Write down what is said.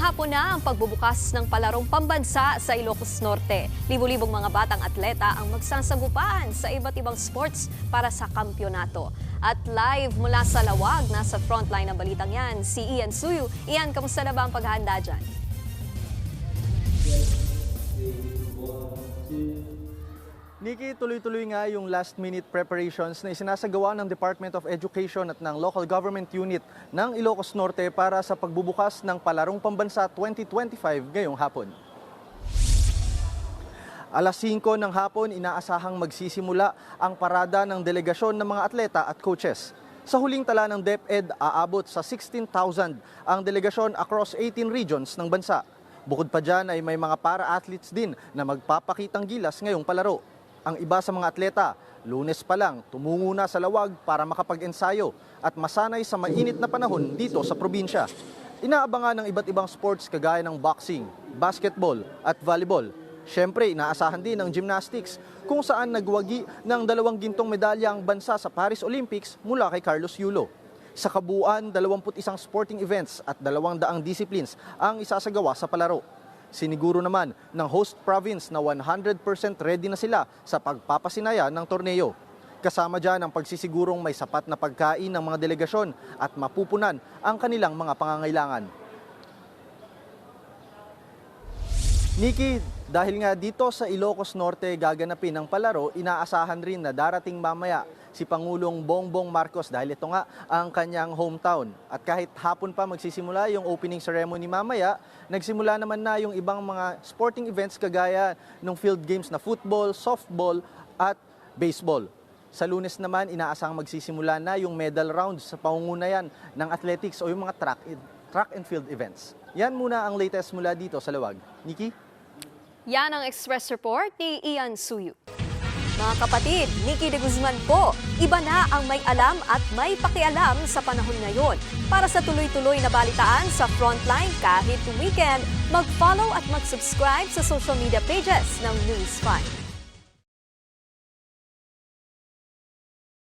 hapon na ang pagbubukas ng palarong pambansa sa Ilocos Norte. Libo-libong mga batang atleta ang magsasagupaan sa iba't ibang sports para sa kampyonato. At live mula sa Lawag, nasa frontline ng balitang yan, si Ian Suyu. Ian, kamusta na ba ang paghahanda dyan? Nikki, tuloy-tuloy nga yung last-minute preparations na isinasagawa ng Department of Education at ng Local Government Unit ng Ilocos Norte para sa pagbubukas ng Palarong Pambansa 2025 ngayong hapon. Alas 5 ng hapon, inaasahang magsisimula ang parada ng delegasyon ng mga atleta at coaches. Sa huling tala ng DepEd, aabot sa 16,000 ang delegasyon across 18 regions ng bansa. Bukod pa dyan ay may mga para-athletes din na magpapakitang gilas ngayong palaro. Ang iba sa mga atleta, Lunes pa lang, tumungo na sa Lawag para makapag-ensayo at masanay sa mainit na panahon dito sa probinsya. Inaabangan ng iba't ibang sports kagaya ng boxing, basketball at volleyball. Siyempre, inaasahan din ng gymnastics kung saan nagwagi ng 2 gintong medalya ang bansa sa Paris Olympics mula kay Carlos Yulo. Sa kabuuan, 21 sporting events at 200 disciplines ang isasagawa sa palaro. Siniguro naman ng host province na 100% ready na sila sa pagpapasinaya ng torneo. Kasama dyan ang pagsisigurong may sapat na pagkain ng mga delegasyon at mapupunan ang kanilang mga pangangailangan. Nikki, dahil nga dito sa Ilocos Norte gaganapin ang palaro, inaasahan rin na darating mamaya si Pangulong Bongbong Marcos dahil ito nga ang kanyang hometown. At kahit hapon pa magsisimula yung opening ceremony mamaya, nagsimula naman na yung ibang mga sporting events kagaya ng field games na football, softball at baseball. Sa Lunes naman, inaasahang magsisimula na yung medal rounds sa pangungunayan ng athletics o yung mga track and field events. Yan muna ang latest mula dito sa Lawag. Nikki? Yan ang Express Report ni Ian Suyu. Mga kapatid, Nikki de Guzman po, iba na ang may alam at may pakialam sa panahon ngayon. Para sa tuloy-tuloy na balitaan sa Frontline kahit weekend, mag-follow at mag-subscribe sa social media pages ng News 5.